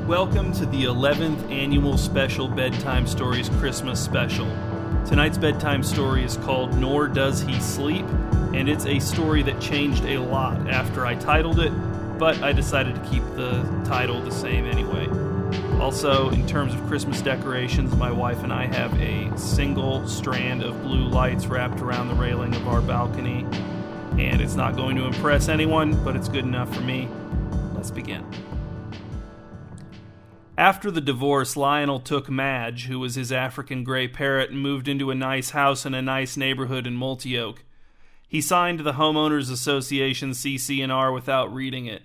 Welcome to the 11th annual special Bedtime Stories Christmas special. Tonight's bedtime story is called Nor Does He Sleep, and it's a story that changed a lot after I titled it, but I decided to keep the title the same anyway. Also, in terms of Christmas decorations, my wife and I have a single strand of blue lights wrapped around the railing of our balcony, and it's not going to impress anyone, but it's good enough for me. Let's begin. After the divorce, Lionel took Madge, who was his African Grey Parrot, and moved into a nice house in a nice neighborhood in Multi-Oak. He signed the Homeowners Association CC&R without reading it.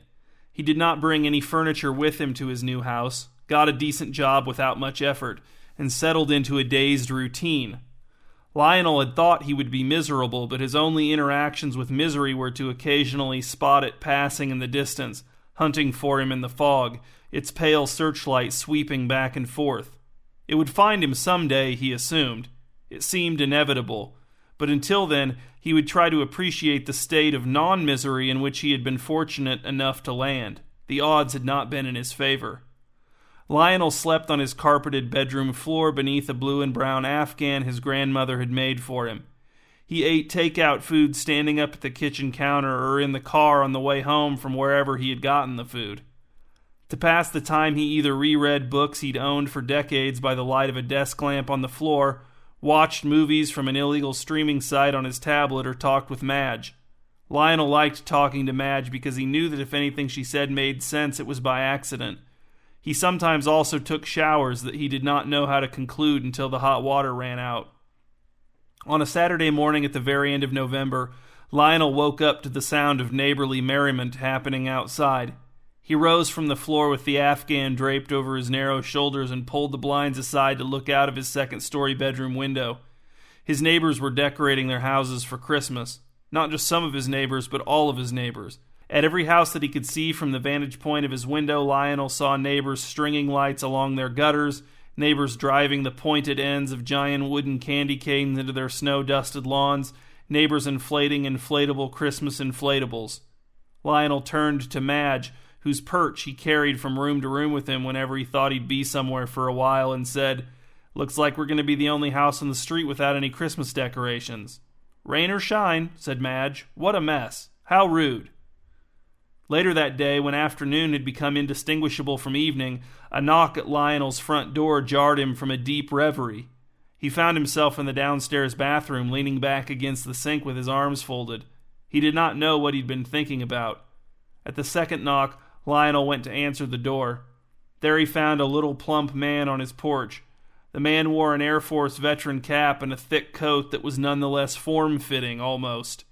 He did not bring any furniture with him to his new house, got a decent job without much effort, and settled into a dazed routine. Lionel had thought he would be miserable, but his only interactions with misery were to occasionally spot it passing in the distance, hunting for him in the fog, its pale searchlight sweeping back and forth. It would find him someday, he assumed. It seemed inevitable. But until then, he would try to appreciate the state of non-misery in which he had been fortunate enough to land. The odds had not been in his favor. Lionel slept on his carpeted bedroom floor beneath a blue and brown Afghan his grandmother had made for him. He ate takeout food standing up at the kitchen counter or in the car on the way home from wherever he had gotten the food. To pass the time, he either reread books he'd owned for decades by the light of a desk lamp on the floor, watched movies from an illegal streaming site on his tablet, or talked with Madge. Lionel liked talking to Madge because he knew that if anything she said made sense, it was by accident. He sometimes also took showers that he did not know how to conclude until the hot water ran out. On a Saturday morning at the very end of November, Lionel woke up to the sound of neighborly merriment happening outside. He rose from the floor with the Afghan draped over his narrow shoulders and pulled the blinds aside to look out of his second-story bedroom window. His neighbors were decorating their houses for Christmas. Not just some of his neighbors, but all of his neighbors. At every house that he could see from the vantage point of his window, Lionel saw neighbors stringing lights along their gutters, neighbors driving the pointed ends of giant wooden candy canes into their snow-dusted lawns, neighbors inflating inflatable Christmas inflatables. Lionel turned to Madge, whose perch he carried from room to room with him whenever he thought he'd be somewhere for a while, and said, "Looks like we're going to be the only house on the street without any Christmas decorations." "Rain or shine," said Madge. "What a mess. How rude." Later that day, when afternoon had become indistinguishable from evening, a knock at Lionel's front door jarred him from a deep reverie. He found himself in the downstairs bathroom, leaning back against the sink with his arms folded. He did not know what he'd been thinking about. At the second knock, Lionel went to answer the door. There he found a little plump man on his porch. The man wore an Air Force veteran cap and a thick coat that was nonetheless form-fitting, almost.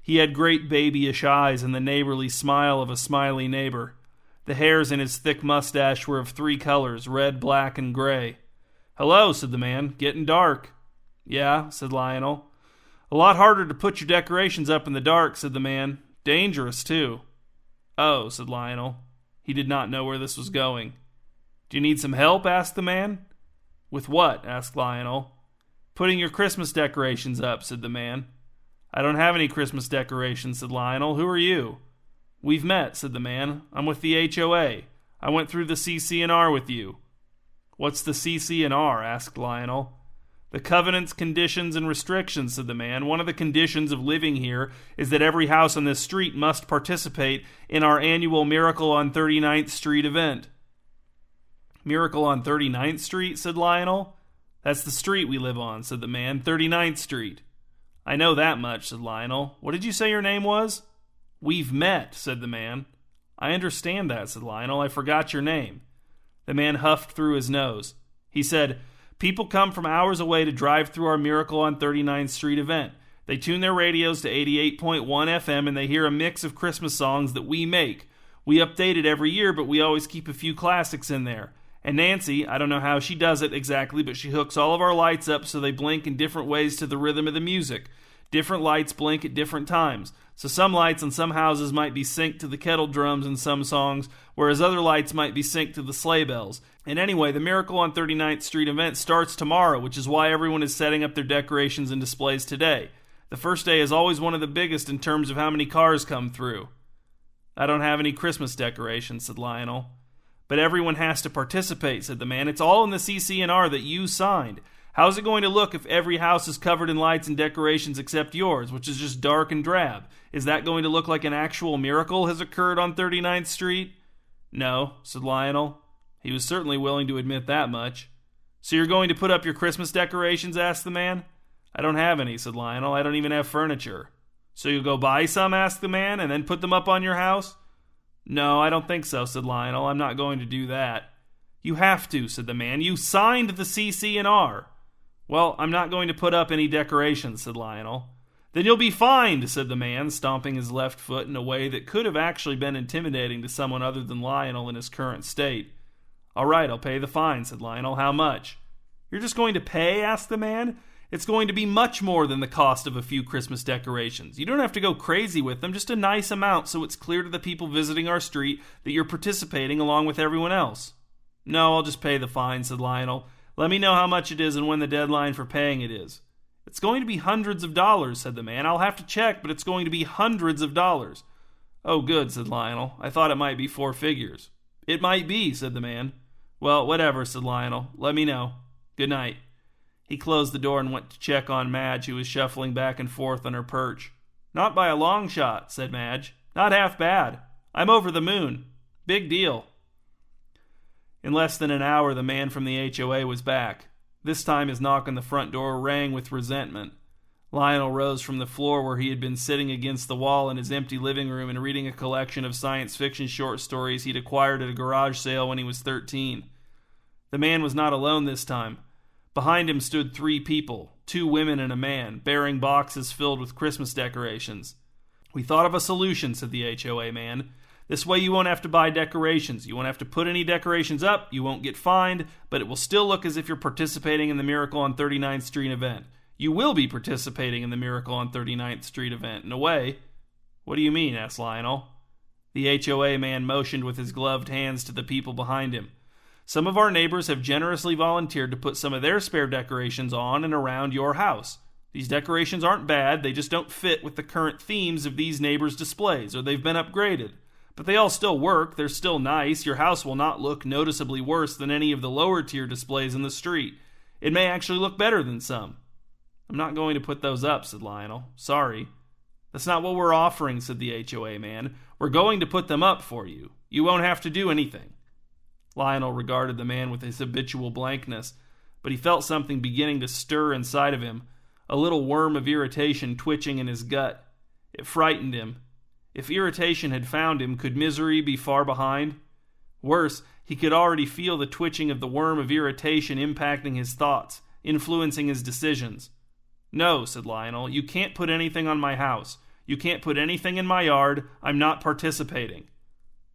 He had great babyish eyes and the neighborly smile of a smiley neighbor. The hairs in his thick mustache were of three colors, red, black, and gray. "Hello," said the man. "Getting dark." "Yeah," said Lionel. "A lot harder to put your decorations up in the dark," said the man. "Dangerous, too." "Oh," said Lionel. He did not know where this was going. "Do you need some help?" asked the man. "With what?" asked Lionel. "Putting your Christmas decorations up," said the man. "I don't have any Christmas decorations," said Lionel. "Who are you?" "We've met," said the man. "I'm with the HOA. I went through the CC&R with you." "What's the CC&R?" asked Lionel. "The covenants, conditions, and restrictions," said the man. "One of the conditions of living here is that every house on this street must participate in our annual Miracle on 39th Street event." "Miracle on 39th Street?" said Lionel. "That's the street we live on," said the man. 39th Street. "I know that much," said Lionel. "What did you say your name was?" "We've met," said the man. "I understand that," said Lionel. "I forgot your name." The man huffed through his nose. He said, "People come from hours away to drive through our Miracle on 39th Street event. They tune their radios to 88.1 FM and they hear a mix of Christmas songs that we make. We update it every year, but we always keep a few classics in there. And Nancy, I don't know how she does it exactly, but she hooks all of our lights up so they blink in different ways to the rhythm of the music. Different lights blink at different times. So some lights in some houses might be synced to the kettle drums in some songs, whereas other lights might be synced to the sleigh bells. And anyway, the Miracle on 39th Street event starts tomorrow, which is why everyone is setting up their decorations and displays today. The first day is always one of the biggest in terms of how many cars come through." "I don't have any Christmas decorations," said Lionel. But everyone has to participate, said the man. It's all in the CC&R that you signed. How's it going to look if every house is covered in lights and decorations except yours, which is just dark and drab? Is that going to look like an actual miracle has occurred on 39th Street? No, said Lionel. He was certainly willing to admit that much. So you're going to put up your Christmas decorations? Asked the man. I don't have any, said Lionel. I don't even have furniture. So you'll go buy some? Asked the man, and then put them up on your house? No, I don't think so, said Lionel. I'm not going to do that. You have to, said the man. You signed the CC&R. Well, I'm not going to put up any decorations, said Lionel. Then you'll be fined, said the man, stomping his left foot in a way that could have actually been intimidating to someone other than Lionel in his current state. All right, I'll pay the fine, said Lionel. How much? You're just going to pay? Asked the man. It's going to be much more than the cost of a few Christmas decorations. You don't have to go crazy with them, just a nice amount so it's clear to the people visiting our street that you're participating along with everyone else. No, I'll just pay the fine, said Lionel. Let me know how much it is and when the deadline for paying it is. It's going to be hundreds of dollars, said the man. I'll have to check, but it's going to be hundreds of dollars. Oh, good, said Lionel. I thought it might be 4 figures. It might be, said the man. Well, whatever, said Lionel. Let me know. Good night. He closed the door and went to check on Madge, who was shuffling back and forth on her perch. Not by a long shot, said Madge. Not half bad. I'm over the moon. Big deal. In less than an hour, the man from the HOA was back. This time his knock on the front door rang with resentment. Lionel rose from the floor where he had been sitting against the wall in his empty living room and reading a collection of science fiction short stories he'd acquired at a garage sale when he was 13. The man was not alone this time. Behind him stood 3 people, 2 women and a man, bearing boxes filled with Christmas decorations. We thought of a solution, said the HOA man. This way you won't have to buy decorations. You won't have to put any decorations up. You won't get fined, but it will still look as if you're participating in the Miracle on 39th Street event. You will be participating in the Miracle on 39th Street event, in a way. What do you mean? Asked Lionel. The HOA man motioned with his gloved hands to the people behind him. Some of our neighbors have generously volunteered to put some of their spare decorations on and around your house. These decorations aren't bad, they just don't fit with the current themes of these neighbors' displays, or they've been upgraded. But they all still work, they're still nice, your house will not look noticeably worse than any of the lower tier displays in the street. It may actually look better than some. I'm not going to put those up, said Lionel. Sorry. That's not what we're offering, said the HOA man. We're going to put them up for you. You won't have to do anything. Lionel regarded the man with his habitual blankness, but he felt something beginning to stir inside of him, a little worm of irritation twitching in his gut. It frightened him. If irritation had found him, could misery be far behind? Worse, he could already feel the twitching of the worm of irritation impacting his thoughts, influencing his decisions. No, said Lionel, you can't put anything on my house. You can't put anything in my yard. I'm not participating.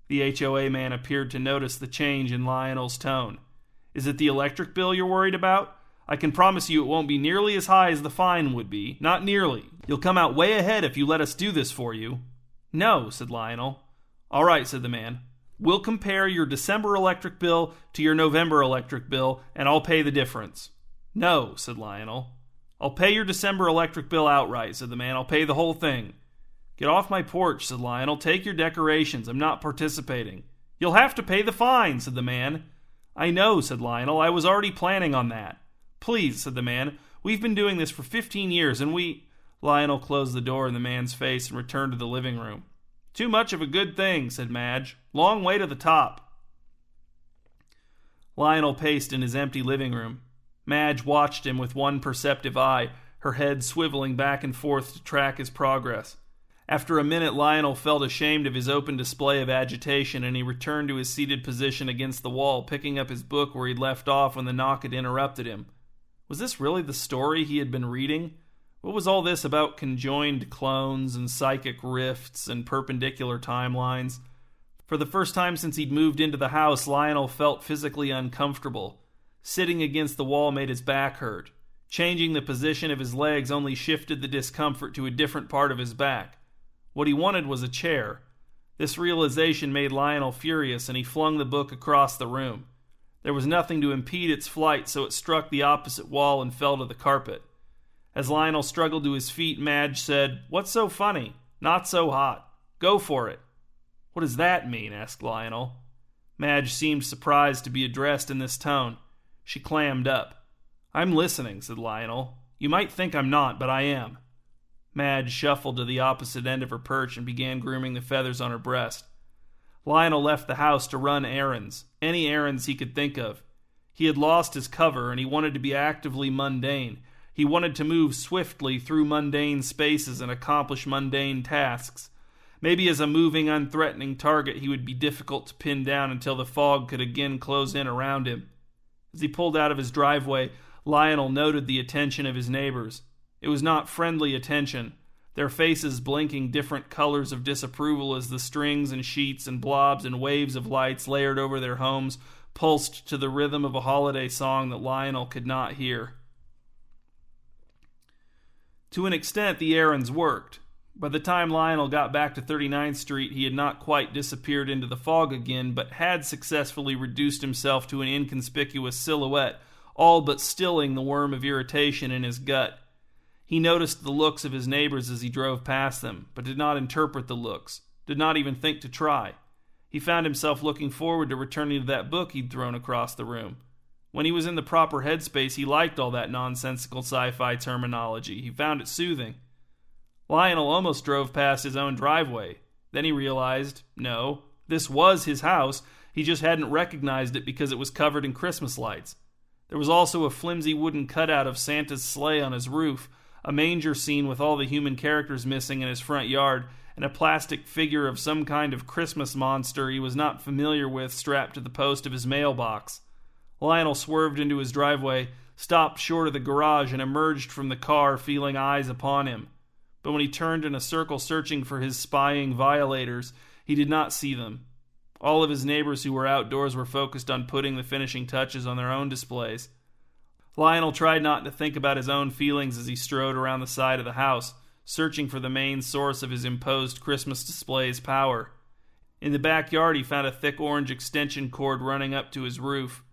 The HOA man appeared to notice the change in Lionel's tone. Is it the electric bill you're worried about? I can promise you it won't be nearly as high as the fine would be. Not nearly. You'll come out way ahead if you let us do this for you. No, said Lionel. All right, said the man. We'll compare your December electric bill to your November electric bill, and I'll pay the difference. No, said Lionel. I'll pay your December electric bill outright, said the man. I'll pay the whole thing. Get off my porch, said Lionel. Take your decorations. I'm not participating. You'll have to pay the fine, said the man. I know, said Lionel. I was already planning on that. Please, said the man. We've been doing this for 15 years, and Lionel closed the door in the man's face and returned to the living room. Too much of a good thing, said Madge. Long way to the top. Lionel paced in his empty living room. Madge watched him with one perceptive eye, her head swiveling back and forth to track his progress. After a minute, Lionel felt ashamed of his open display of agitation, and he returned to his seated position against the wall, picking up his book where he'd left off when the knock had interrupted him. Was this really the story he had been reading? What was all this about conjoined clones and psychic rifts and perpendicular timelines? For the first time since he'd moved into the house, Lionel felt physically uncomfortable. Sitting against the wall made his back hurt. Changing the position of his legs only shifted the discomfort to a different part of his back. What he wanted was a chair. This realization made Lionel furious, and he flung the book across the room. There was nothing to impede its flight, so it struck the opposite wall and fell to the carpet. As Lionel struggled to his feet, Madge said, "What's so funny? Not so hot. Go for it." "What does that mean?" asked Lionel. Madge seemed surprised to be addressed in this tone. She clammed up. "I'm listening," said Lionel. "You might think I'm not, but I am." Madge shuffled to the opposite end of her perch and began grooming the feathers on her breast. Lionel left the house to run errands, any errands he could think of. He had lost his cover, and he wanted to be actively mundane. He wanted to move swiftly through mundane spaces and accomplish mundane tasks. Maybe as a moving, unthreatening target, he would be difficult to pin down until the fog could again close in around him. As he pulled out of his driveway, Lionel noted the attention of his neighbors. It was not friendly attention, their faces blinking different colors of disapproval as the strings and sheets and blobs and waves of lights layered over their homes pulsed to the rhythm of a holiday song that Lionel could not hear. To an extent, the errands worked. By the time Lionel got back to 39th Street, he had not quite disappeared into the fog again, but had successfully reduced himself to an inconspicuous silhouette, all but stilling the worm of irritation in his gut. He noticed the looks of his neighbors as he drove past them, but did not interpret the looks, did not even think to try. He found himself looking forward to returning to that book he'd thrown across the room. When he was in the proper headspace, he liked all that nonsensical sci-fi terminology. He found it soothing. Lionel almost drove past his own driveway. Then he realized, no, this was his house. He just hadn't recognized it because it was covered in Christmas lights. There was also a flimsy wooden cutout of Santa's sleigh on his roof, a manger scene with all the human characters missing in his front yard, and a plastic figure of some kind of Christmas monster he was not familiar with strapped to the post of his mailbox. Lionel swerved into his driveway, stopped short of the garage, and emerged from the car feeling eyes upon him. But when he turned in a circle searching for his spying violators, he did not see them. All of his neighbors who were outdoors were focused on putting the finishing touches on their own displays. Lionel tried not to think about his own feelings as he strode around the side of the house, searching for the main source of his imposed Christmas display's power. In the backyard, he found a thick orange extension cord running up to his roof.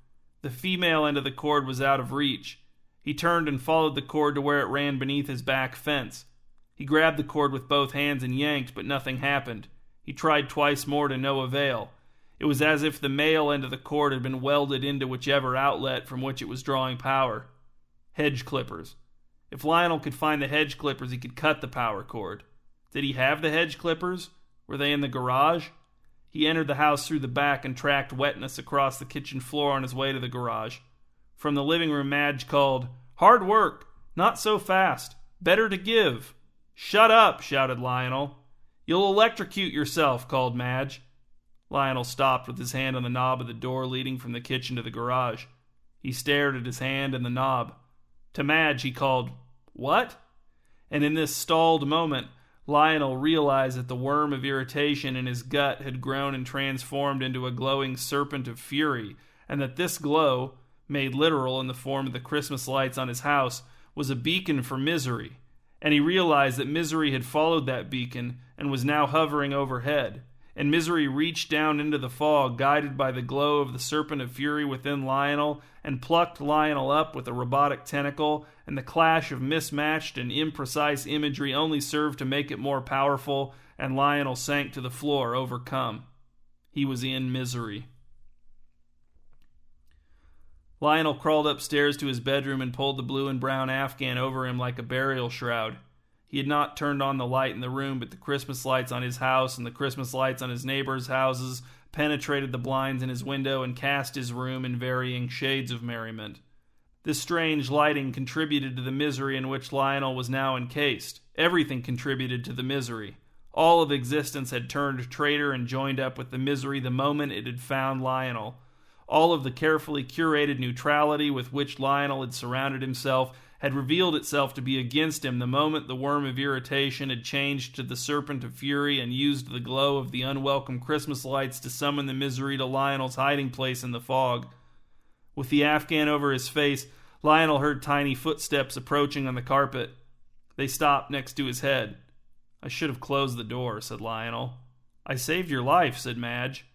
The female end of the cord was out of reach. He turned and followed the cord to where it ran beneath his back fence. He grabbed the cord with both hands and yanked, but nothing happened. He tried twice more to no avail. It was as if the male end of the cord had been welded into whichever outlet from which it was drawing power. Hedge clippers. If Lionel could find the hedge clippers, he could cut the power cord. Did he have the hedge clippers? Were they in the garage? He entered the house through the back and tracked wetness across the kitchen floor on his way to the garage. From the living room, Madge called, "Hard work! Not so fast! Better to give!" "Shut up!" shouted Lionel. "You'll electrocute yourself," called Madge. Lionel stopped with his hand on the knob of the door leading from the kitchen to the garage. He stared at his hand and the knob. To Madge he called, "What?" And in this stalled moment, Lionel realized that the worm of irritation in his gut had grown and transformed into a glowing serpent of fury, and that this glow, made literal in the form of the Christmas lights on his house, was a beacon for misery. And he realized that misery had followed that beacon and was now hovering overhead. And misery reached down into the fog, guided by the glow of the serpent of fury within Lionel, and plucked Lionel up with a robotic tentacle, and the clash of mismatched and imprecise imagery only served to make it more powerful, and Lionel sank to the floor, overcome. He was in misery. Lionel crawled upstairs to his bedroom and pulled the blue and brown Afghan over him like a burial shroud. He had not turned on the light in the room, but the Christmas lights on his house and the Christmas lights on his neighbors' houses penetrated the blinds in his window and cast his room in varying shades of merriment. This strange lighting contributed to the misery in which Lionel was now encased. Everything contributed to the misery. All of existence had turned traitor and joined up with the misery the moment it had found Lionel. All of the carefully curated neutrality with which Lionel had surrounded himself had revealed itself to be against him the moment the worm of irritation had changed to the serpent of fury and used the glow of the unwelcome Christmas lights to summon the misery to Lionel's hiding place in the fog. With the Afghan over his face, Lionel heard tiny footsteps approaching on the carpet. They stopped next to his head. "I should have closed the door," said Lionel. "I saved your life," said Madge.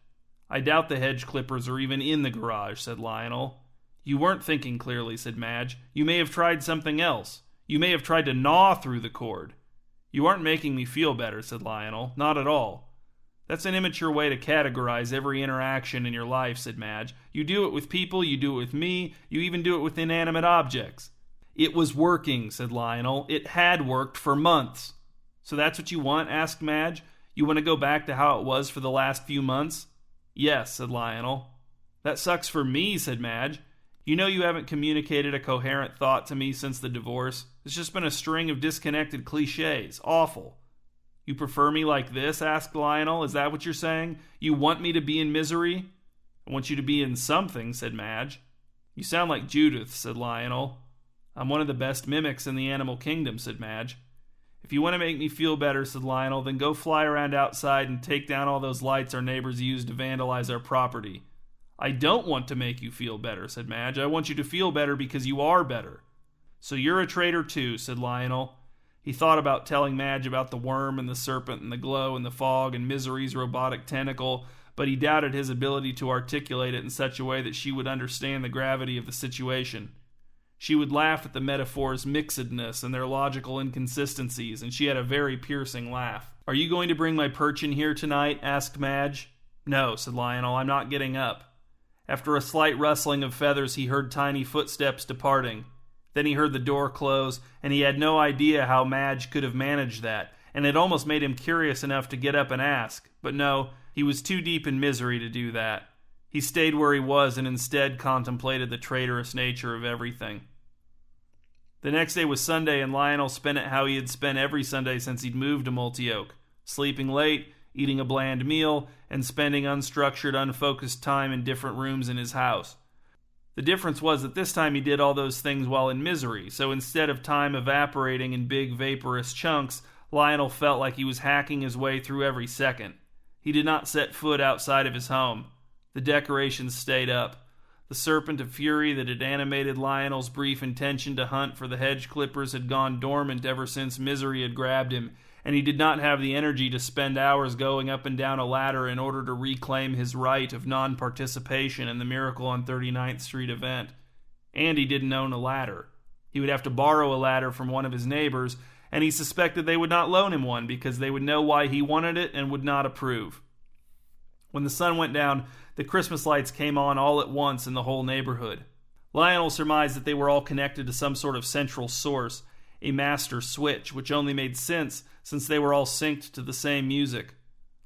"I doubt the hedge clippers are even in the garage," said Lionel. "You weren't thinking clearly," said Madge. "You may have tried something else. You may have tried to gnaw through the cord." "You aren't making me feel better," said Lionel. "Not at all." That's an immature way to categorize every interaction in your life, said Madge. You do it with people, you do it with me, you even do it with inanimate objects. It was working, said Lionel. It had worked for months. So that's what you want? Asked Madge. You want to go back to how it was for the last few months? Yes, said Lionel. That sucks for me, said Madge. You know you haven't communicated a coherent thought to me since the divorce. It's just been a string of disconnected cliches. Awful. You prefer me like this? Asked Lionel. Is that what you're saying? You want me to be in misery? I want you to be in something, said Madge. You sound like Judith, said Lionel. I'm one of the best mimics in the animal kingdom, said Madge. If you want to make me feel better, said Lionel, then go fly around outside and take down all those lights our neighbors used to vandalize our property. I don't want to make you feel better, said Madge. I want you to feel better because you are better. So you're a traitor too, said Lionel. He thought about telling Madge about the worm and the serpent and the glow and the fog and Misery's robotic tentacle, but he doubted his ability to articulate it in such a way that she would understand the gravity of the situation. She would laugh at the metaphor's mixedness and their logical inconsistencies, and she had a very piercing laugh. Are you going to bring my perch in here tonight? Asked Madge. No, said Lionel. I'm not getting up. After a slight rustling of feathers, he heard tiny footsteps departing. Then he heard the door close, and he had no idea how Madge could have managed that, and it almost made him curious enough to get up and ask. But no, he was too deep in misery to do that. He stayed where he was and instead contemplated the traitorous nature of everything. The next day was Sunday, and Lionel spent it how he had spent every Sunday since he'd moved to Multi-Oak, sleeping late, eating a bland meal, and spending unstructured, unfocused time in different rooms in his house. The difference was that this time he did all those things while in misery, so instead of time evaporating in big vaporous chunks, Lionel felt like he was hacking his way through every second. He did not set foot outside of his home. The decorations stayed up. The serpent of fury that had animated Lionel's brief intention to hunt for the hedge clippers had gone dormant ever since misery had grabbed him, and he did not have the energy to spend hours going up and down a ladder in order to reclaim his right of non-participation in the Miracle on 39th Street event. And he didn't own a ladder. He would have to borrow a ladder from one of his neighbors, and he suspected they would not loan him one because they would know why he wanted it and would not approve. When the sun went down, the Christmas lights came on all at once in the whole neighborhood. Lionel surmised that they were all connected to some sort of central source, a master switch, which only made sense since they were all synced to the same music.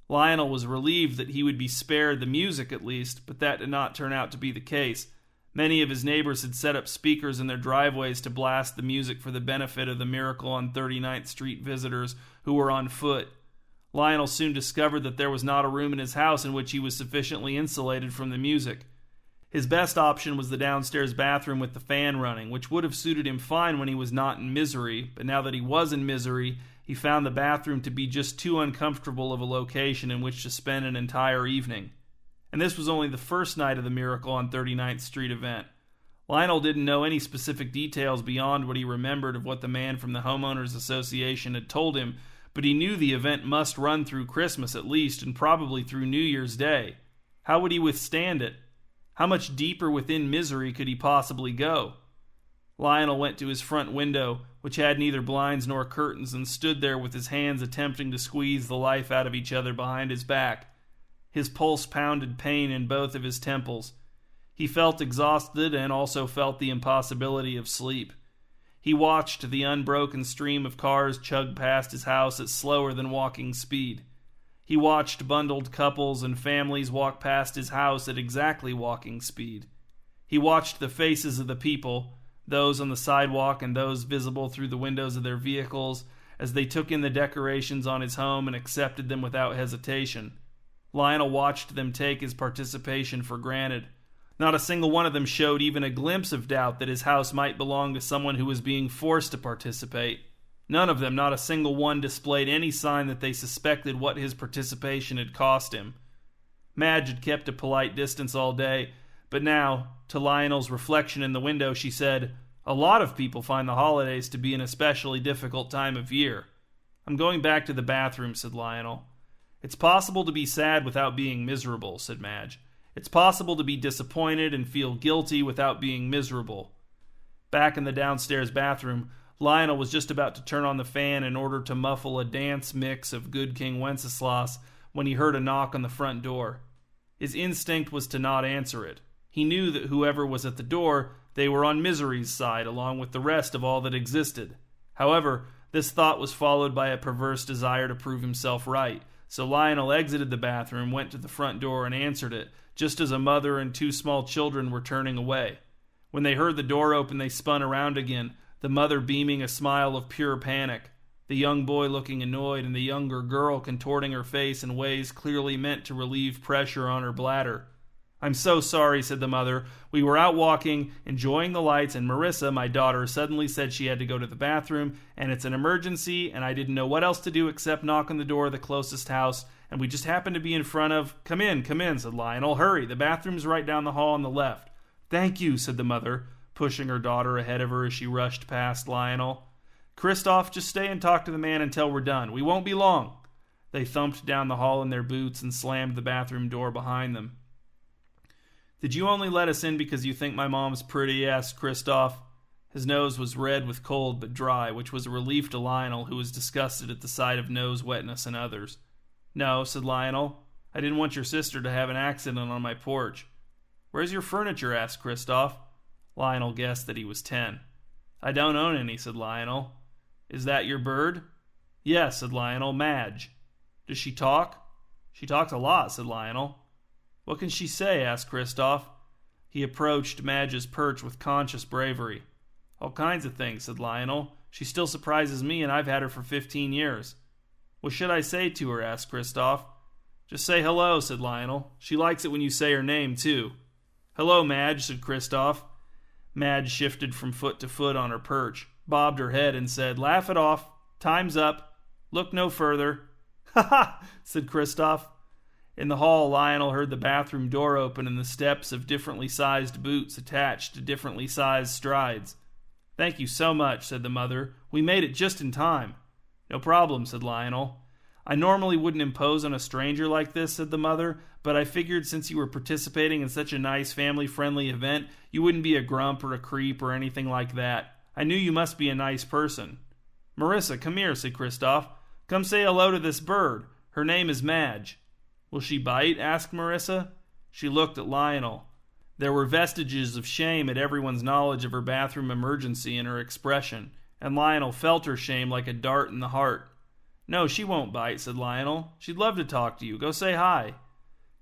Lionel was relieved that he would be spared the music at least, but that did not turn out to be the case. Many of his neighbors had set up speakers in their driveways to blast the music for the benefit of the Miracle on 39th Street visitors who were on foot. Lionel soon discovered that there was not a room in his house in which he was sufficiently insulated from the music. His best option was the downstairs bathroom with the fan running, which would have suited him fine when he was not in misery, but now that he was in misery, he found the bathroom to be just too uncomfortable of a location in which to spend an entire evening. And this was only the first night of the Miracle on 39th Street event. Lionel didn't know any specific details beyond what he remembered of what the man from the Homeowners Association had told him, but he knew the event must run through Christmas at least, and probably through New Year's Day. How would he withstand it? How much deeper within misery could he possibly go? Lionel went to his front window, which had neither blinds nor curtains, and stood there with his hands attempting to squeeze the life out of each other behind his back. His pulse pounded pain in both of his temples. He felt exhausted and also felt the impossibility of sleep. He watched the unbroken stream of cars chug past his house at slower than walking speed. He watched bundled couples and families walk past his house at exactly walking speed. He watched the faces of the people, those on the sidewalk and those visible through the windows of their vehicles, as they took in the decorations on his home and accepted them without hesitation. Lionel watched them take his participation for granted. Not a single one of them showed even a glimpse of doubt that his house might belong to someone who was being forced to participate. None of them, not a single one, displayed any sign that they suspected what his participation had cost him. Madge had kept a polite distance all day, but now, to Lionel's reflection in the window, she said, "A lot of people find the holidays to be an especially difficult time of year." "I'm going back to the bathroom," said Lionel. "It's possible to be sad without being miserable," said Madge. "It's possible to be disappointed and feel guilty without being miserable." Back in the downstairs bathroom, Lionel was just about to turn on the fan in order to muffle a dance mix of Good King Wenceslas when he heard a knock on the front door. His instinct was to not answer it. He knew that whoever was at the door, they were on misery's side along with the rest of all that existed. However, this thought was followed by a perverse desire to prove himself right, so Lionel exited the bathroom, went to the front door, and answered it, just as a mother and 2 small children were turning away. When they heard the door open, they spun around again, the mother beaming a smile of pure panic, the young boy looking annoyed, and the younger girl contorting her face in ways clearly meant to relieve pressure on her bladder. "I'm so sorry," said the mother. "We were out walking, enjoying the lights, and Marissa, my daughter, suddenly said she had to go to the bathroom, and it's an emergency, and I didn't know what else to do except knock on the door of the closest house, and we just happened to be in front of—" Come in, said Lionel. "Hurry, the bathroom's right down the hall on the left." "Thank you," said the mother, pushing her daughter ahead of her as she rushed past Lionel. "Christoph, just stay and talk to the man until we're done. We won't be long." They thumped down the hall in their boots and slammed the bathroom door behind them. "Did you only let us in because you think my mom's pretty?" asked Christoph. His nose was red with cold but dry, which was a relief to Lionel, who was disgusted at the sight of nose wetness in others. "No," said Lionel. "I didn't want your sister to have an accident on my porch." "Where's your furniture?" asked Christoph. Lionel guessed that he was 10. "I don't own any," said Lionel. "Is that your bird?" "Yes," said Lionel. "Madge." "Does she talk?" "She talks a lot," said Lionel. "What can she say?" asked Christoph. He approached Madge's perch with conscious bravery. "All kinds of things," said Lionel. "She still surprises me, and I've had her for 15 years. "What should I say to her?" asked Christoph. "Just say hello," said Lionel. "She likes it when you say her name, too." "Hello, Madge," said Christoph. Madge shifted from foot to foot on her perch, bobbed her head, and said, "Laugh it off. Time's up. Look no further." "Ha ha!" said Christoph. In the hall, Lionel heard the bathroom door open and the steps of differently sized boots attached to differently sized strides. "Thank you so much," said the mother. "We made it just in time." "No problem," said Lionel. "I normally wouldn't impose on a stranger like this," said the mother, "but I figured since you were participating in such a nice family-friendly event, you wouldn't be a grump or a creep or anything like that. I knew you must be a nice person." "Marissa, come here," said Christoph. "Come say hello to this bird. Her name is Madge." "Will she bite?" asked Marissa. She looked at Lionel. There were vestiges of shame at everyone's knowledge of her bathroom emergency in her expression, and Lionel felt her shame like a dart in the heart. "No, she won't bite," said Lionel. "She'd love to talk to you. Go say hi."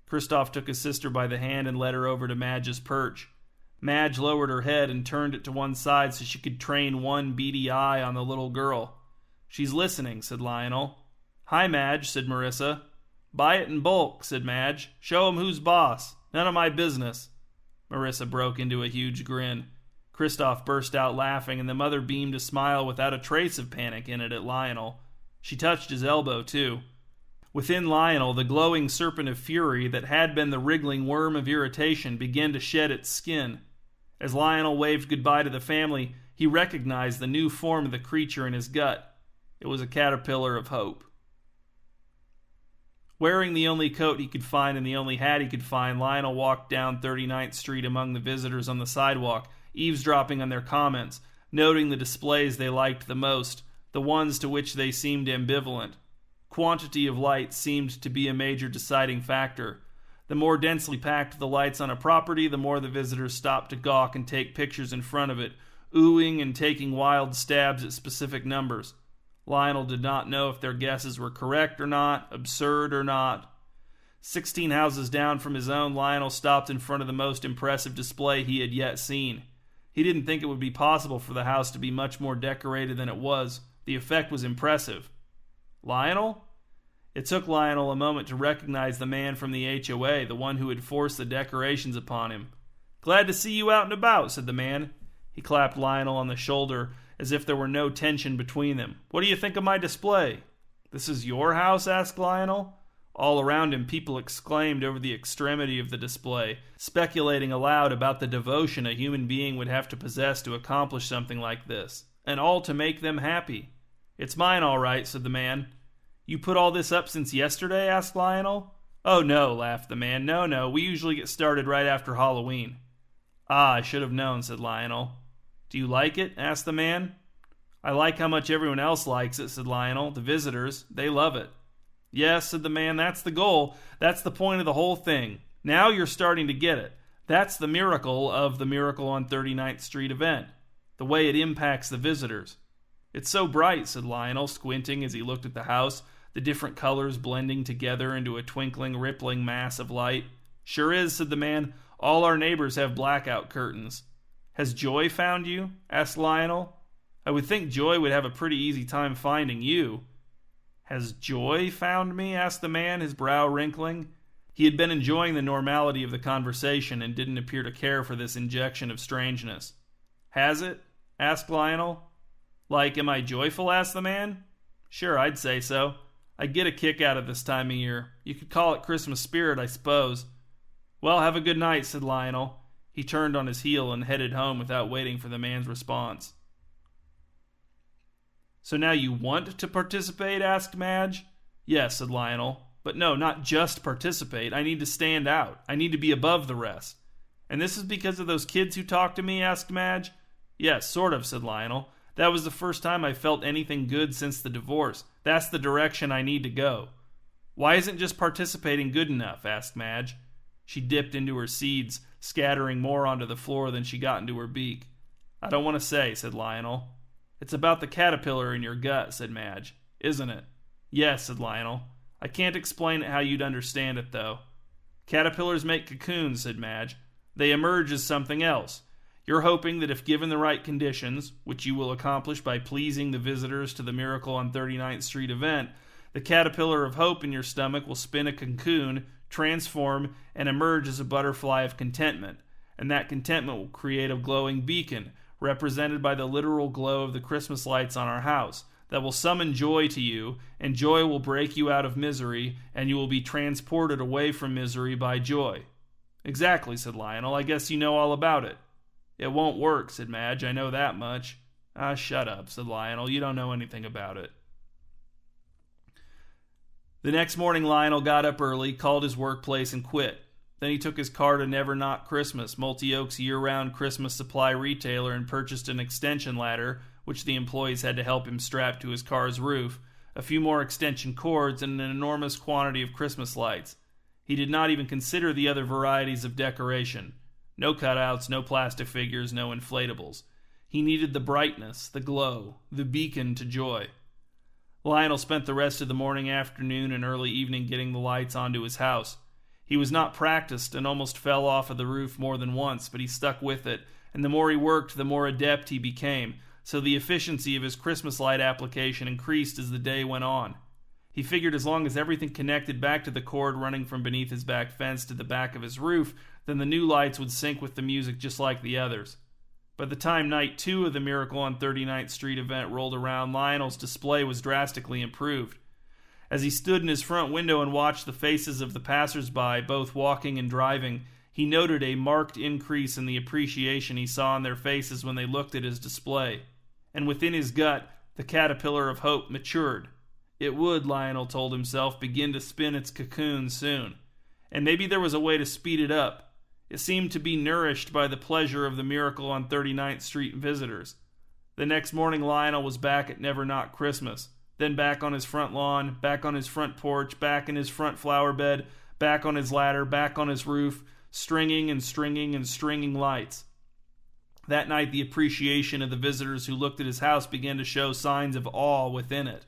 Christoph took his sister by the hand and led her over to Madge's perch. Madge lowered her head and turned it to one side so she could train one beady eye on the little girl. "She's listening," said Lionel. "Hi, Madge," said Marissa. "Buy it in bulk," said Madge. "Show 'em who's boss. None of my business." Marissa broke into a huge grin. Christoph burst out laughing, and the mother beamed a smile without a trace of panic in it at Lionel. She touched his elbow, too. Within Lionel, the glowing serpent of fury that had been the wriggling worm of irritation began to shed its skin. As Lionel waved goodbye to the family, he recognized the new form of the creature in his gut. It was a caterpillar of hope. Wearing the only coat he could find and the only hat he could find, Lionel walked down 39th Street among the visitors on the sidewalk, eavesdropping on their comments, noting the displays they liked the most, the ones to which they seemed ambivalent. Quantity of light seemed to be a major deciding factor. The more densely packed the lights on a property, the more the visitors stopped to gawk and take pictures in front of it, oohing and taking wild stabs at specific numbers. Lionel did not know if their guesses were correct or not, absurd or not. 16 houses down from his own, Lionel stopped in front of the most impressive display he had yet seen. He didn't think it would be possible for the house to be much more decorated than it was. The effect was impressive. Lionel? It took Lionel a moment to recognize the man from the HOA, the one who had forced the decorations upon him. "Glad to see you out and about," said the man. He clapped Lionel on the shoulder as if there were no tension between them. "What do you think of my display?" "This is your house?" asked Lionel. All around him, people exclaimed over the extremity of the display, speculating aloud about the devotion a human being would have to possess to accomplish something like this, and all to make them happy. "It's mine, all right," said the man. "You put all this up since yesterday?" asked Lionel. "Oh, no," laughed the man. No, we usually get started right after Halloween." "Ah, I should have known," said Lionel. "Do you like it?" asked the man. "I like how much everyone else likes it," said Lionel. "The visitors, they love it." Yes, said the man, that's the goal. That's the point of the whole thing. Now you're starting to get it. That's the miracle of the Miracle on 39th Street event. The way it impacts the visitors. It's so bright, said Lionel, squinting as he looked at the house, the different colors blending together into a twinkling, rippling mass of light. Sure is, said the man. All our neighbors have blackout curtains. Has Joy found you? Asked Lionel. I would think Joy would have a pretty easy time finding you. Has Joy found me? Asked the man, his brow wrinkling. He had been enjoying the normality of the conversation and didn't appear to care for this injection of strangeness. Has it? Asked Lionel. Like, am I joyful? Asked the man. Sure, I'd say so. I get a kick out of this time of year. You could call it Christmas spirit, I suppose. Well, have a good night, said Lionel. He turned on his heel and headed home without waiting for the man's response. So now you want to participate? Asked Madge. Yes, said Lionel. But no, not just participate. I need to stand out. I need to be above the rest. And this is because of those kids who talked to me? Asked Madge. Yes, sort of, said Lionel. That was the first time I felt anything good since the divorce. That's the direction I need to go. Why isn't just participating good enough? Asked Madge. She dipped into her seeds, scattering more onto the floor than she got into her beak. I don't want to say, said Lionel. It's about the caterpillar in your gut, said Madge. Isn't it? Yes, said Lionel. I can't explain it how you'd understand it, though. Caterpillars make cocoons, said Madge. They emerge as something else. You're hoping that if given the right conditions, which you will accomplish by pleasing the visitors to the Miracle on 39th Street event, the caterpillar of hope in your stomach will spin a cocoon, transform, and emerge as a butterfly of contentment, and that contentment will create a glowing beacon, represented by the literal glow of the Christmas lights on our house, that will summon joy to you, and joy will break you out of misery, and you will be transported away from misery by joy. Exactly, said Lionel. I guess you know all about it. It won't work, said Madge. I know that much. Ah, shut up, said Lionel. You don't know anything about it. The next morning, Lionel got up early, called his workplace, and quit. Then he took his car to Never Not Christmas, Multi-Oak's year-round Christmas supply retailer, and purchased an extension ladder, which the employees had to help him strap to his car's roof, a few more extension cords, and an enormous quantity of Christmas lights. He did not even consider the other varieties of decoration. No cutouts, no plastic figures, no inflatables. He needed the brightness, the glow, the beacon to joy. Lionel spent the rest of the morning, afternoon, and early evening getting the lights onto his house. He was not practiced and almost fell off of the roof more than once, but he stuck with it, and the more he worked, the more adept he became, so the efficiency of his Christmas light application increased as the day went on. He figured as long as everything connected back to the cord running from beneath his back fence to the back of his roof, then the new lights would sync with the music just like the others. By the time night 2 of the Miracle on 39th Street event rolled around, Lionel's display was drastically improved. As he stood in his front window and watched the faces of the passers-by, both walking and driving, he noted a marked increase in the appreciation he saw on their faces when they looked at his display. And within his gut, the caterpillar of hope matured. It would, Lionel told himself, begin to spin its cocoon soon. And maybe there was a way to speed it up. It seemed to be nourished by the pleasure of the Miracle on 39th Street visitors. The next morning, Lionel was back at Never Not Christmas, then back on his front lawn, back on his front porch, back in his front flower bed, back on his ladder, back on his roof, stringing and stringing and stringing lights. That night, the appreciation of the visitors who looked at his house began to show signs of awe within it.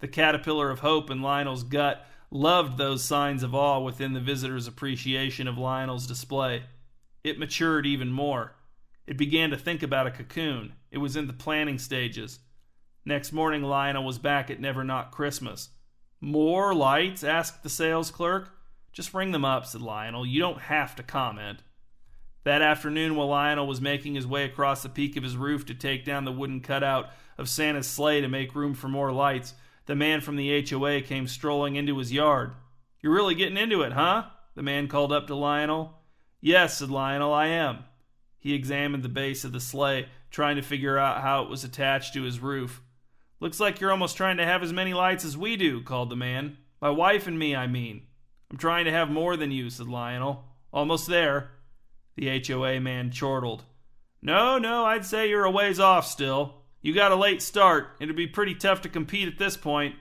The caterpillar of hope in Lionel's gut loved those signs of awe within the visitors' appreciation of Lionel's display. It matured even more. It began to think about a cocoon. It was in the planning stages. Next morning, Lionel was back at Never Not Christmas. "More lights?" asked the sales clerk. "Just ring them up," said Lionel. "You don't have to comment." That afternoon, while Lionel was making his way across the peak of his roof to take down the wooden cutout of Santa's sleigh to make room for more lights, the man from the HOA came strolling into his yard. "You're really getting into it, huh?" the man called up to Lionel. "Yes," said Lionel, "I am." He examined the base of the sleigh, trying to figure out how it was attached to his roof. "Looks like you're almost trying to have as many lights as we do," called the man. "My wife and me, I mean." "I'm trying to have more than you," said Lionel. "Almost there." The HOA man chortled. No, I'd say you're a ways off still. You got a late start. It'd be pretty tough to compete at this point."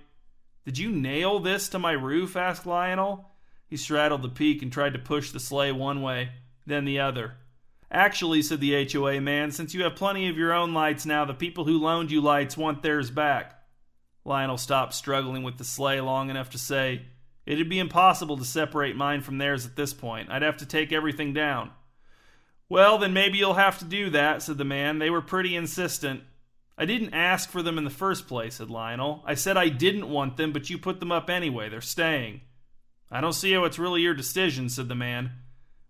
"Did you nail this to my roof?" asked Lionel. He straddled the peak and tried to push the sleigh one way, then the other. "Actually," said the HOA man, "since you have plenty of your own lights now, the people who loaned you lights want theirs back." Lionel stopped struggling with the sleigh long enough to say, "It'd be impossible to separate mine from theirs at this point. I'd have to take everything down." "Well, then maybe you'll have to do that," said the man. "They were pretty insistent." "I didn't ask for them in the first place," said Lionel. "I said I didn't want them, but you put them up anyway. They're staying." "I don't see how it's really your decision," said the man.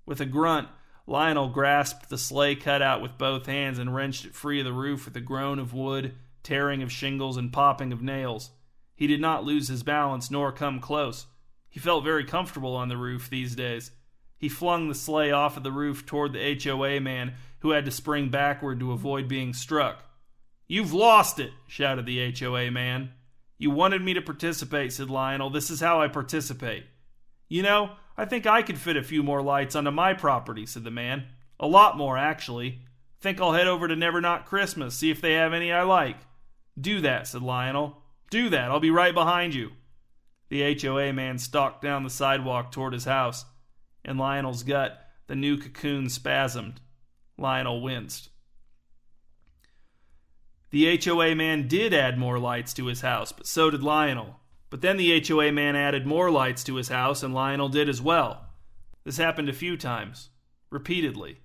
With a grunt, Lionel grasped the sleigh cutout with both hands and wrenched it free of the roof with a groan of wood, tearing of shingles, and popping of nails. He did not lose his balance nor come close. He felt very comfortable on the roof these days. He flung the sleigh off of the roof toward the HOA man, who had to spring backward to avoid being struck. "You've lost it!" shouted the HOA man. "You wanted me to participate," said Lionel. "This is how I participate." "You know, I think I could fit a few more lights onto my property," said the man. "A lot more, actually. Think I'll head over to Never Not Christmas, see if they have any I like." "Do that," said Lionel. "Do that. I'll be right behind you." The HOA man stalked down the sidewalk toward his house. In Lionel's gut, the new cocoon spasmed. Lionel winced. The HOA man did add more lights to his house, but so did Lionel. But then the HOA man added more lights to his house, and Lionel did as well. This happened a few times, repeatedly.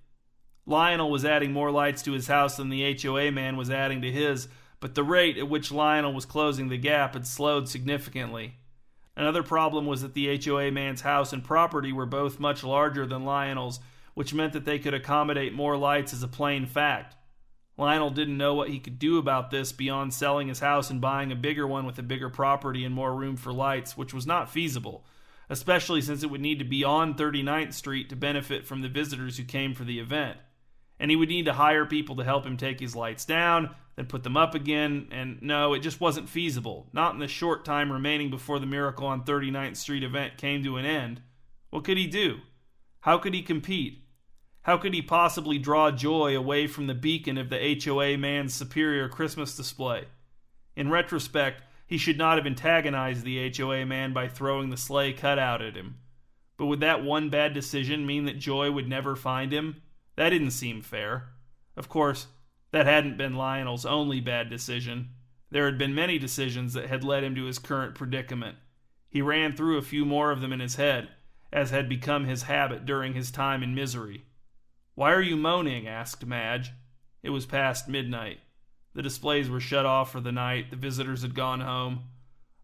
Lionel was adding more lights to his house than the HOA man was adding to his, but the rate at which Lionel was closing the gap had slowed significantly. Another problem was that the HOA man's house and property were both much larger than Lionel's, which meant that they could accommodate more lights as a plain fact. Lionel didn't know what he could do about this beyond selling his house and buying a bigger one with a bigger property and more room for lights, which was not feasible, especially since it would need to be on 39th Street to benefit from the visitors who came for the event. And he would need to hire people to help him take his lights down, then put them up again, and no, it just wasn't feasible, not in the short time remaining before the Miracle on 39th Street event came to an end. What could he do? How could he compete? How could he possibly draw joy away from the beacon of the HOA man's superior Christmas display? In retrospect, he should not have antagonized the HOA man by throwing the sleigh cutout at him. But would that one bad decision mean that joy would never find him? That didn't seem fair. Of course, that hadn't been Lionel's only bad decision. There had been many decisions that had led him to his current predicament. He ran through a few more of them in his head, as had become his habit during his time in misery. "Why are you moaning?" asked Madge. It was past midnight. The displays were shut off for the night. The visitors had gone home.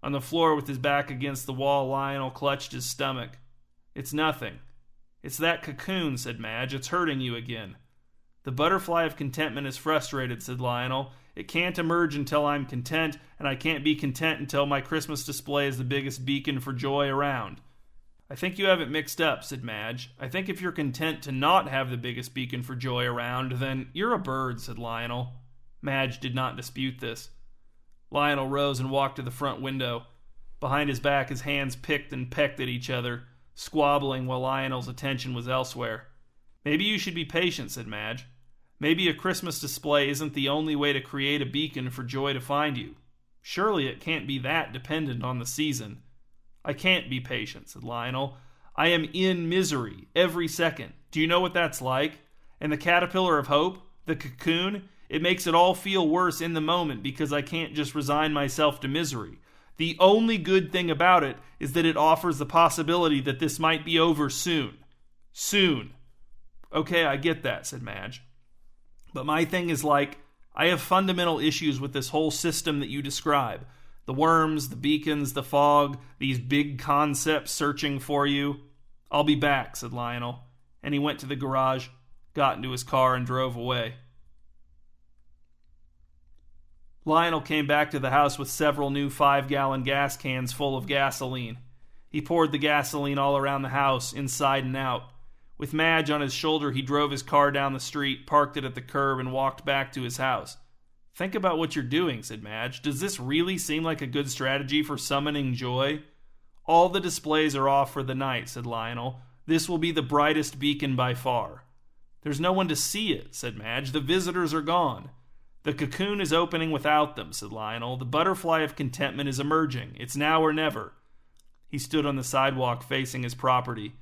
On the floor with his back against the wall, Lionel clutched his stomach. "It's nothing." "It's that cocoon," said Madge. "It's hurting you again." "The butterfly of contentment is frustrated," said Lionel. "It can't emerge until I'm content, and I can't be content until my Christmas display is the biggest beacon for joy around." "I think you have it mixed up," said Madge. "I think if you're content to not have the biggest beacon for joy around, then you're a bird," said Lionel. Madge did not dispute this. Lionel rose and walked to the front window. Behind his back, his hands picked and pecked at each other, squabbling while Lionel's attention was elsewhere. "Maybe you should be patient," said Madge. "Maybe a Christmas display isn't the only way to create a beacon for joy to find you. Surely it can't be that dependent on the season." "I can't be patient," said Lionel. "I am in misery every second. Do you know what that's like? And the caterpillar of hope, the cocoon, it makes it all feel worse in the moment because I can't just resign myself to misery. The only good thing about it is that it offers the possibility that this might be over soon. Soon." "Okay, I get that," said Madge. "But my thing is I have fundamental issues with this whole system that you describe. The worms, the beacons, the fog, these big concepts searching for you." "I'll be back," said Lionel, and he went to the garage, got into his car, and drove away. Lionel came back to the house with several new 5-gallon gas cans full of gasoline. He poured the gasoline all around the house, inside and out. With Madge on his shoulder, he drove his car down the street, parked it at the curb, and walked back to his house. "Think about what you're doing," said Madge. "Does this really seem like a good strategy for summoning joy?" "All the displays are off for the night," said Lionel. "This will be the brightest beacon by far." "There's no one to see it," said Madge. "The visitors are gone." "The cocoon is opening without them," said Lionel. "The butterfly of contentment is emerging. It's now or never." He stood on the sidewalk facing his property.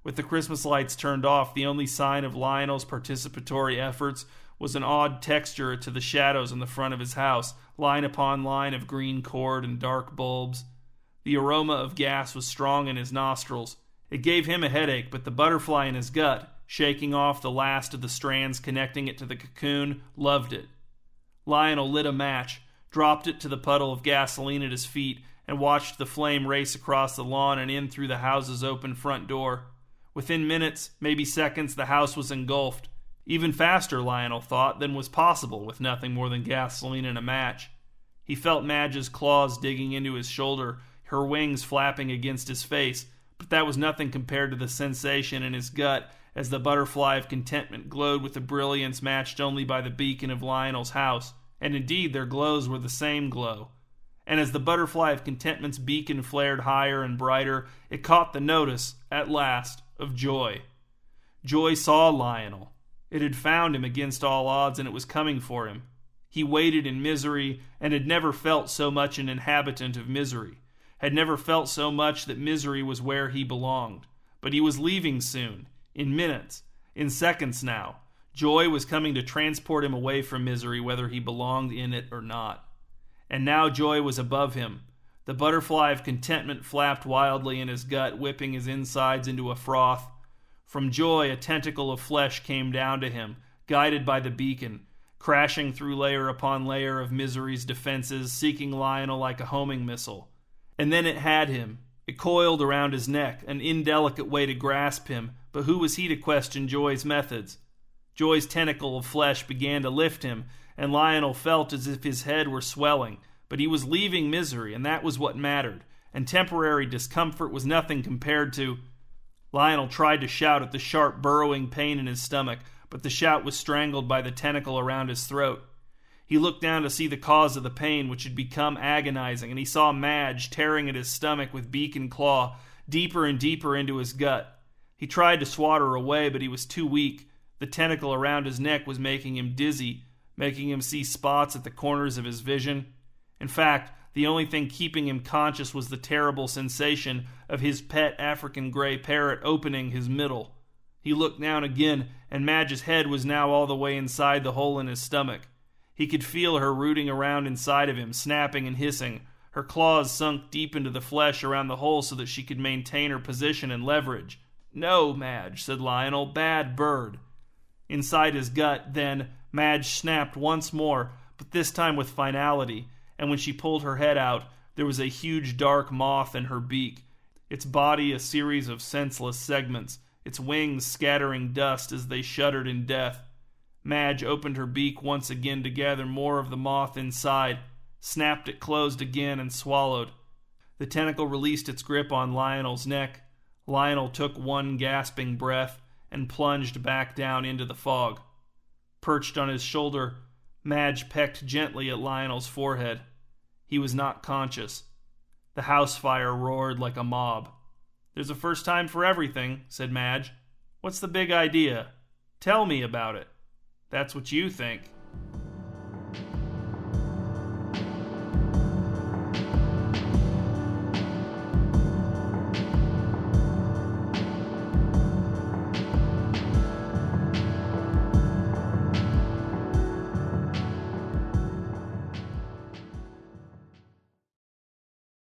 With the Christmas lights turned off, the only sign of Lionel's participatory efforts was an odd texture to the shadows in the front of his house, line upon line of green cord and dark bulbs. The aroma of gas was strong in his nostrils. It gave him a headache, but the butterfly in his gut, shaking off the last of the strands connecting it to the cocoon, loved it. Lionel lit a match, dropped it to the puddle of gasoline at his feet, and watched the flame race across the lawn and in through the house's open front door. Within minutes, maybe seconds, the house was engulfed. Even faster, Lionel thought, than was possible with nothing more than gasoline and a match. He felt Madge's claws digging into his shoulder, her wings flapping against his face, but that was nothing compared to the sensation in his gut as the butterfly of contentment glowed with a brilliance matched only by the beacon of Lionel's house, and indeed their glows were the same glow. And as the butterfly of contentment's beacon flared higher and brighter, it caught the notice, at last, of Joy. Joy saw Lionel. It had found him against all odds, and it was coming for him. He waited in misery, and had never felt so much an inhabitant of misery, had never felt so much that misery was where he belonged. But he was leaving soon, in minutes, in seconds now. Joy was coming to transport him away from misery, whether he belonged in it or not. And now Joy was above him. The butterfly of contentment flapped wildly in his gut, whipping his insides into a froth. From Joy, a tentacle of flesh came down to him, guided by the beacon, crashing through layer upon layer of misery's defenses, seeking Lionel like a homing missile. And then it had him. It coiled around his neck, an indelicate way to grasp him, but who was he to question Joy's methods? Joy's tentacle of flesh began to lift him, and Lionel felt as if his head were swelling, but he was leaving misery, and that was what mattered, and temporary discomfort was nothing compared to... Lionel tried to shout at the sharp, burrowing pain in his stomach, but the shout was strangled by the tentacle around his throat. He looked down to see the cause of the pain, which had become agonizing, and he saw Madge tearing at his stomach with beak and claw, deeper and deeper into his gut. He tried to swat her away, but he was too weak. The tentacle around his neck was making him dizzy, making him see spots at the corners of his vision. In fact, the only thing keeping him conscious was the terrible sensation of his pet African Grey Parrot opening his middle. He looked down again, and Madge's head was now all the way inside the hole in his stomach. He could feel her rooting around inside of him, snapping and hissing. Her claws sunk deep into the flesh around the hole so that she could maintain her position and leverage. "No, Madge," said Lionel, "bad bird." Inside his gut, then, Madge snapped once more, but this time with finality, and when she pulled her head out, there was a huge dark moth in her beak, its body a series of senseless segments, its wings scattering dust as they shuddered in death. Madge opened her beak once again to gather more of the moth inside, snapped it closed again, and swallowed. The tentacle released its grip on Lionel's neck. Lionel took one gasping breath and plunged back down into the fog. Perched on his shoulder, Madge pecked gently at Lionel's forehead. He was not conscious. The house fire roared like a mob. "There's a first time for everything," said Madge. "What's the big idea? Tell me about it." "That's what you think."